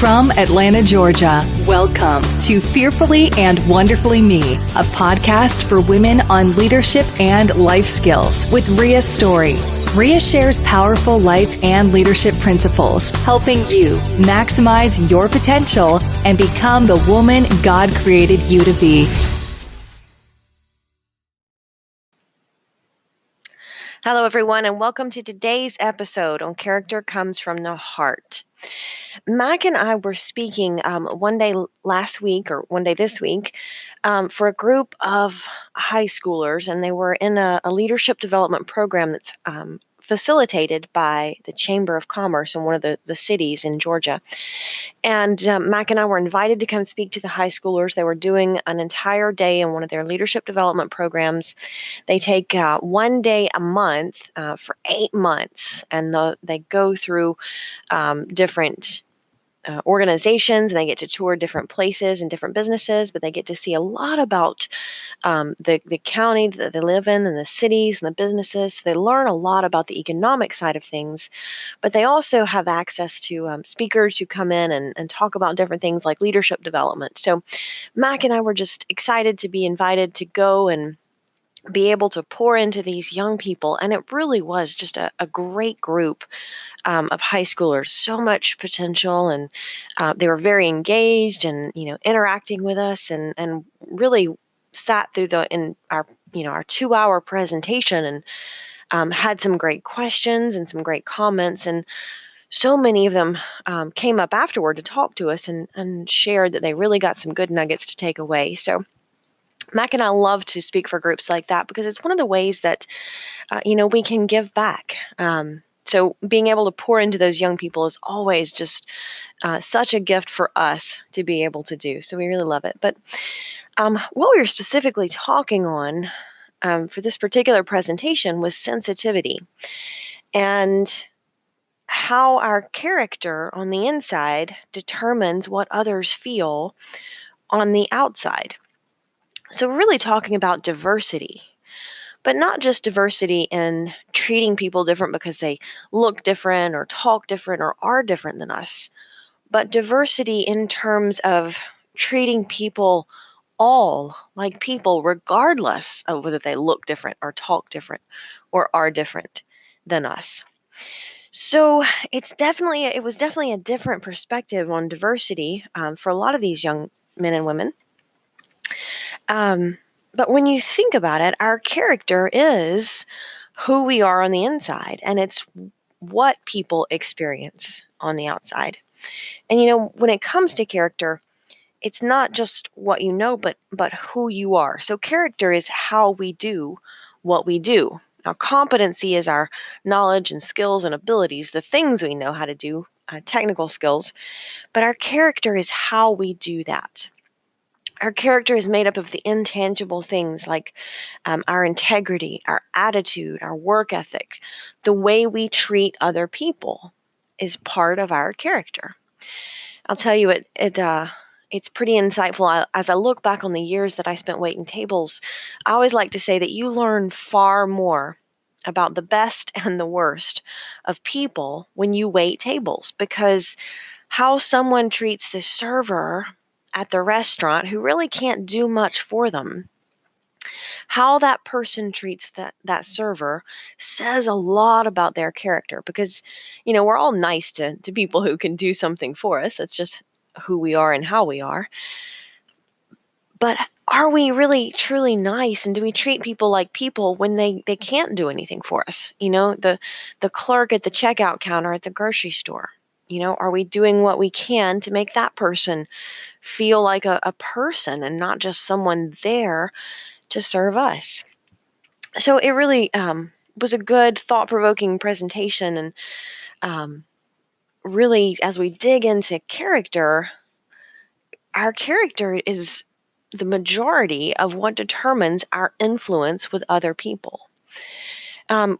From Atlanta, Georgia, welcome to Fearfully and Wonderfully Me, a podcast for women on leadership and life skills with Rhea Story. Rhea shares powerful life and leadership principles, helping you maximize your potential and become the woman God created you to be. Hello, everyone, and welcome to today's episode on Character Comes from the Heart. Mac and I were speaking one day last week, or one day this week, for a group of high schoolers, and they were in a leadership development program that's facilitated by the Chamber of Commerce in one of the cities in Georgia. And Mac and I were invited to come speak to the high schoolers. They were doing an entire day in one of their leadership development programs. They take one day a month for 8 months, and they go through different organizations, and they get to tour different places and different businesses, but they get to see a lot about the county that they live in and the cities and the businesses. So they learn a lot about the economic side of things, but they also have access to speakers who come in and talk about different things like leadership development. So Mac and I were just excited to be invited to go and be able to pour into these young people. And it really was just a great group of high schoolers, so much potential, and they were very engaged and interacting with us, and really sat through our 2-hour presentation, and had some great questions and some great comments, and so many of them came up afterward to talk to us and shared that they really got some good nuggets to take away. So Mac and I love to speak for groups like that because it's one of the ways that we can give back. So being able to pour into those young people is always just such a gift for us to be able to do. So we really love it. But what we were specifically talking on for this particular presentation was sensitivity and how our character on the inside determines what others feel on the outside. So we're really talking about diversity. But not just diversity in treating people different because they look different or talk different or are different than us, but diversity in terms of treating people all like people, regardless of whether they look different or talk different or are different than us. So it was definitely a different perspective on diversity for a lot of these young men and women. But when you think about it, our character is who we are on the inside, and it's what people experience on the outside. And when it comes to character, it's not just what you know, but who you are. So character is how we do what we do. Now, competency is our knowledge and skills and abilities, the things we know how to do, technical skills. But our character is how we do that. Our character is made up of the intangible things like our integrity, our attitude, our work ethic. The way we treat other people is part of our character. I'll tell you, it's pretty insightful. As I look back on the years that I spent waiting tables, I always like to say that you learn far more about the best and the worst of people when you wait tables, because how someone treats the server at the restaurant who really can't do much for them, how that person treats that server says a lot about their character, because we're all nice to people who can do something for us. That's just who we are and how we are. But are we really truly nice, and do we treat people like people when they can't do anything for us? The clerk at the checkout counter at the grocery store. Are we doing what we can to make that person feel like a person and not just someone there to serve us? So it really was a good, thought-provoking presentation. And really, as we dig into character, our character is the majority of what determines our influence with other people.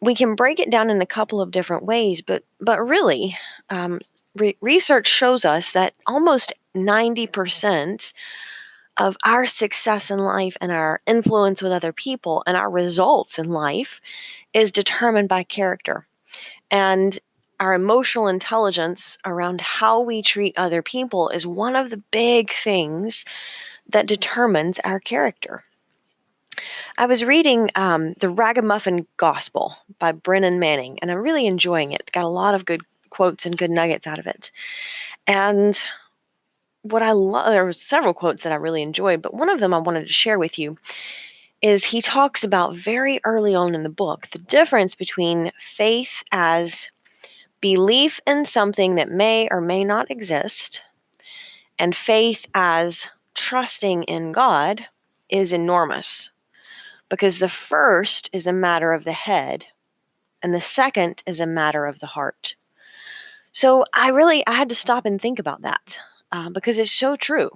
We can break it down in a couple of different ways, but really, research shows us that almost 90% of our success in life and our influence with other people and our results in life is determined by character. And our emotional intelligence around how we treat other people is one of the big things that determines our character. I was reading The Ragamuffin Gospel by Brennan Manning, and I'm really enjoying it. Got a lot of good quotes and good nuggets out of it. And what I love, there were several quotes that I really enjoyed, but one of them I wanted to share with you is he talks about very early on in the book the difference between faith as belief in something that may or may not exist and faith as trusting in God is enormous, because the first is a matter of the head and the second is a matter of the heart. So I had to stop and think about that because it's so true.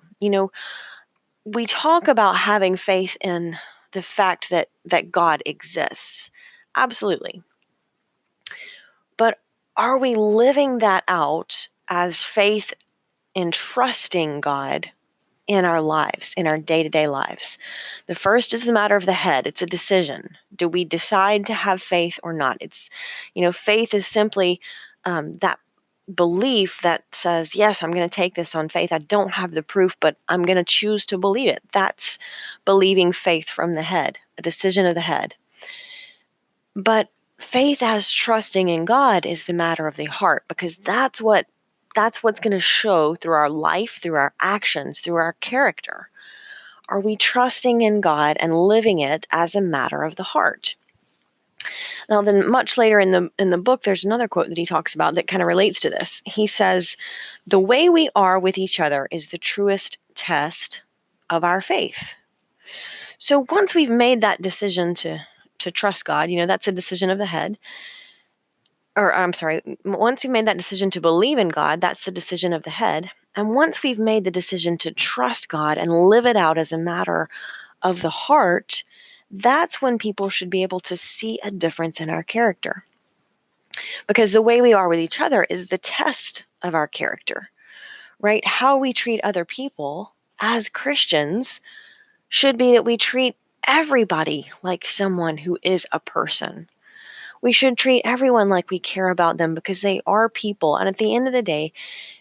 We talk about having faith in the fact that God exists. Absolutely. But are we living that out as faith in trusting God in our lives, in our day-to-day lives? The first is the matter of the head. It's a decision. Do we decide to have faith or not? Faith is simply that belief that says, yes, I'm going to take this on faith. I don't have the proof, but I'm going to choose to believe it. That's believing faith from the head, a decision of the head. But faith as trusting in God is the matter of the heart, because that's what's going to show through our life, through our actions, through our character. Are we trusting in God and living it as a matter of the heart? Now, then much later in the book, there's another quote that he talks about that kind of relates to this. He says, "The way we are with each other is the truest test of our faith." So once we've made that decision to trust God, that's a decision of the head. Or I'm sorry, once we've made that decision to believe in God, that's the decision of the head. And once we've made the decision to trust God and live it out as a matter of the heart, that's when people should be able to see a difference in our character. Because the way we are with each other is the test of our character, right? How we treat other people as Christians should be that we treat everybody like someone who is a person. We should treat everyone like we care about them because they are people. And at the end of the day,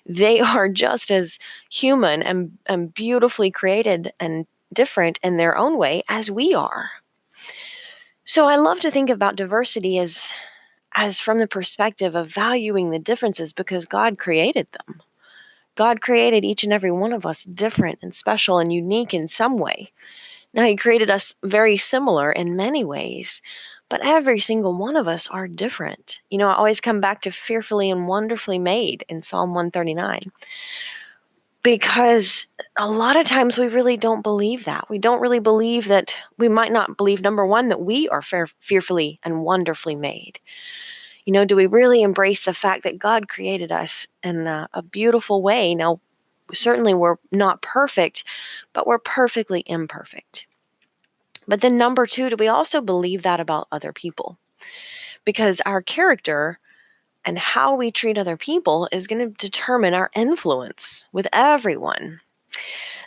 they are just as human and beautifully created and different in their own way as we are. So I love to think about diversity as from the perspective of valuing the differences because God created them. God created each and every one of us different and special and unique in some way. Now, He created us very similar in many ways, but every single one of us are different. I always come back to fearfully and wonderfully made in Psalm 139. Because a lot of times we really don't believe that. We don't really believe that. We might not believe, number one, that we are fearfully and wonderfully made. Do we really embrace the fact that God created us in a beautiful way? Now, certainly we're not perfect, but we're perfectly imperfect. But then number two, do we also believe that about other people? Because our character and how we treat other people is going to determine our influence with everyone.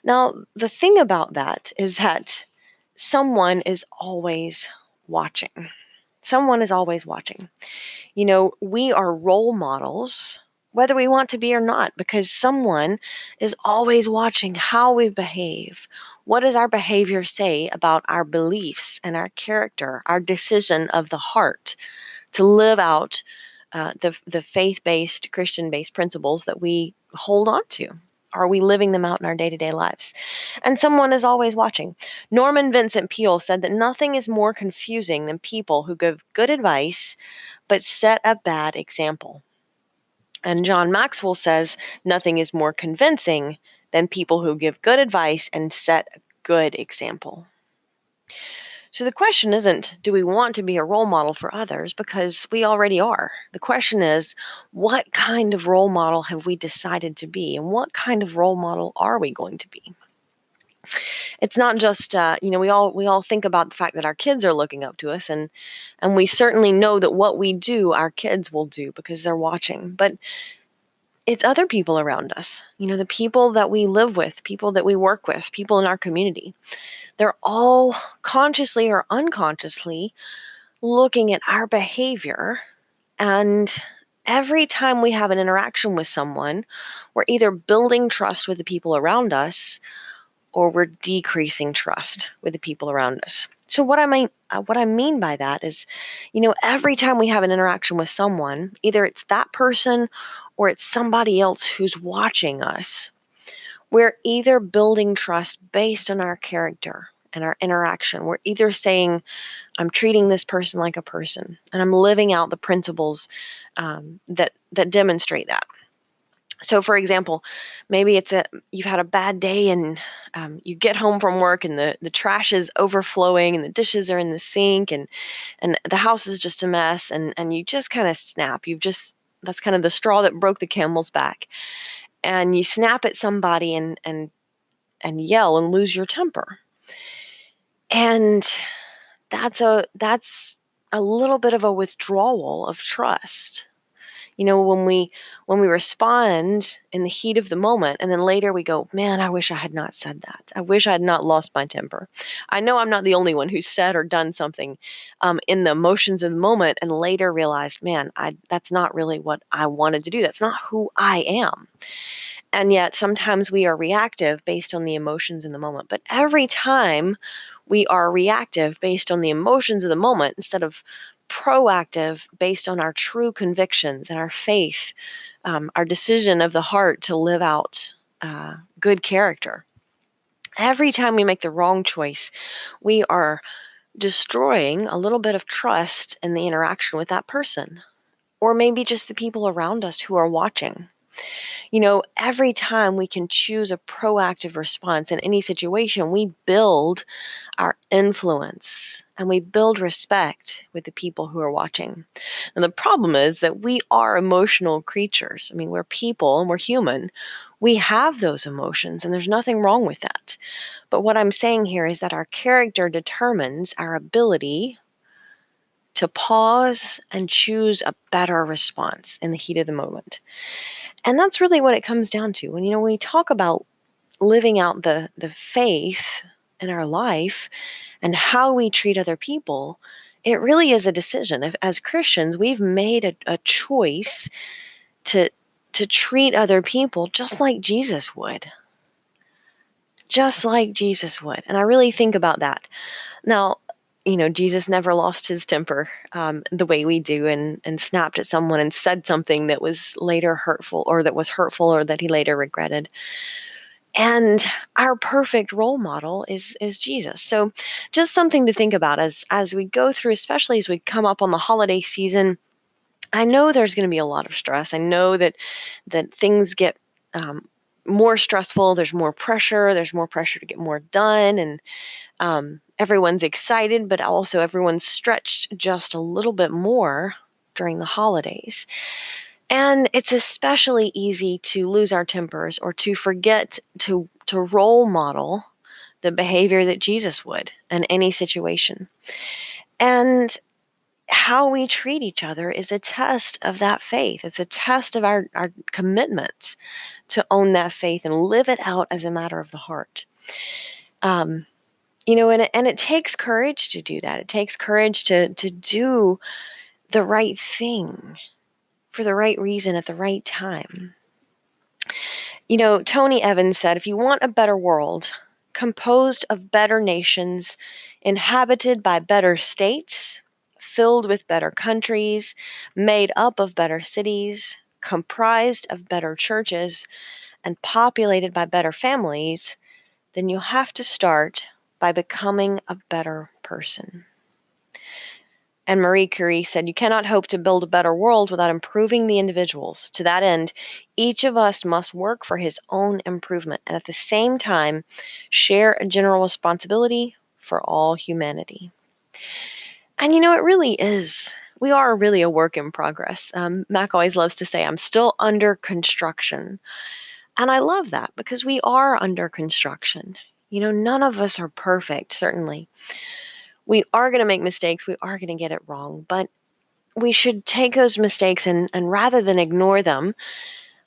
Now, the thing about that is that someone is always watching. Someone is always watching. We are role models, whether we want to be or not, because someone is always watching how we behave. What does our behavior say about our beliefs and our character, our decision of the heart to live out the faith-based, Christian-based principles that we hold on to? Are we living them out in our day-to-day lives? And someone is always watching. Norman Vincent Peale said that nothing is more confusing than people who give good advice but set a bad example. And John Maxwell says nothing is more convincing than people who give good advice and set a good example. So the question isn't, do we want to be a role model for others? Because we already are. The question is, what kind of role model have we decided to be? And what kind of role model are we going to be? It's not just, we all think about the fact that our kids are looking up to us, and we certainly know that what we do, our kids will do because they're watching. But it's other people around us, the people that we live with, people that we work with, people in our community. They're all consciously or unconsciously looking at our behavior and every time we have an interaction with someone, we're either building trust with the people around us or we're decreasing trust with the people around us. So what I mean by that is, every time we have an interaction with someone, either it's that person or it's somebody else who's watching us, we're either building trust based on our character and our interaction. We're either saying, I'm treating this person like a person, and I'm living out the principles that demonstrate that. So, for example, maybe you've had a bad day and you get home from work and the trash is overflowing and the dishes are in the sink and the house is just a mess and you just kind of snap. That's kind of the straw that broke the camel's back, and you snap at somebody and yell and lose your temper. And that's a little bit of a withdrawal of trust. When we respond in the heat of the moment and then later we go, man, I wish I had not said that. I wish I had not lost my temper. I know I'm not the only one who's said or done something in the emotions of the moment and later realized, man, that's not really what I wanted to do. That's not who I am. And yet sometimes we are reactive based on the emotions in the moment. But every time we are reactive based on the emotions of the moment instead of proactive based on our true convictions and our faith, our decision of the heart to live out good character. Every time we make the wrong choice, we are destroying a little bit of trust in the interaction with that person, or maybe just the people around us who are watching. Every time we can choose a proactive response in any situation, we build our influence and we build respect with the people who are watching. And the problem is that we are emotional creatures. I mean, we're people and we're human. We have those emotions, and there's nothing wrong with that. But what I'm saying here is that our character determines our ability to pause and choose a better response in the heat of the moment. And that's really what it comes down to. When we talk about living out the faith in our life and how we treat other people, it really is a decision. As Christians, we've made a choice to treat other people just like Jesus would. Just like Jesus would. And I really think about that. Now, Jesus never lost his temper the way we do and snapped at someone and said something that was later hurtful or that was hurtful or that he later regretted. And our perfect role model is Jesus. So just something to think about as we go through, especially as we come up on the holiday season. I know there's going to be a lot of stress. I know that things get more stressful. There's more pressure. There's more pressure to get more done. And everyone's excited, but also everyone's stretched just a little bit more during the holidays. And it's especially easy to lose our tempers or to forget to role model the behavior that Jesus would in any situation. And how we treat each other is a test of that faith. It's a test of our commitment to own that faith and live it out as a matter of the heart. And it takes courage to do that. It takes courage to do the right thing for the right reason at the right time. Tony Evans said, if you want a better world, composed of better nations, inhabited by better states, filled with better countries, made up of better cities, comprised of better churches, and populated by better families, then you'll have to start by becoming a better person. And Marie Curie said, you cannot hope to build a better world without improving the individuals. To that end, each of us must work for his own improvement and at the same time share a general responsibility for all humanity. And it really is. We are really a work in progress. Mac always loves to say, I'm still under construction. And I love that because we are under construction. None of us are perfect, certainly. We are going to make mistakes. We are going to get it wrong. But we should take those mistakes and rather than ignore them,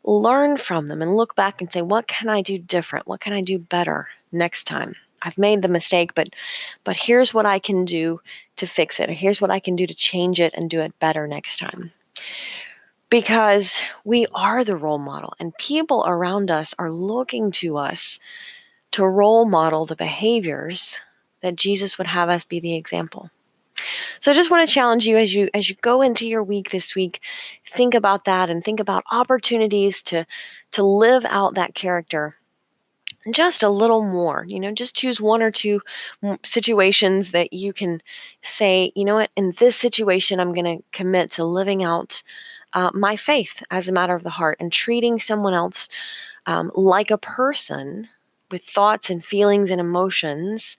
learn from them and look back and say, what can I do different? What can I do better next time? I've made the mistake, but here's what I can do to fix it. Or here's what I can do to change it and do it better next time. because we are the role model, and people around us are looking to us to role model the behaviors that Jesus would have us be the example. So I just want to challenge you as you go into your week this week, think about that and think about opportunities to live out that character just a little more. Just choose one or two situations that you can say, you know what, in this situation, I'm going to commit to living out my faith as a matter of the heart and treating someone else like a person with thoughts and feelings and emotions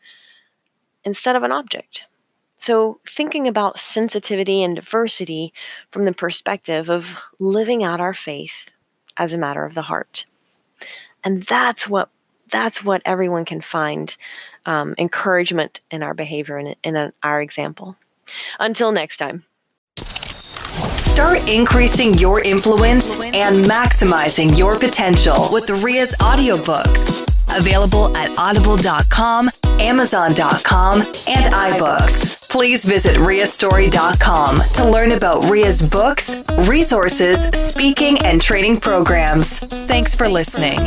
instead of an object. So thinking about sensitivity and diversity from the perspective of living out our faith as a matter of the heart. And that's what everyone can find encouragement in our behavior and in our example. Until next time. Start increasing your influence and maximizing your potential with Ria's audiobooks. Available at audible.com, amazon.com, and iBooks. Please visit riastory.com to learn about Ria's books, resources, speaking, and training programs. Thanks for listening.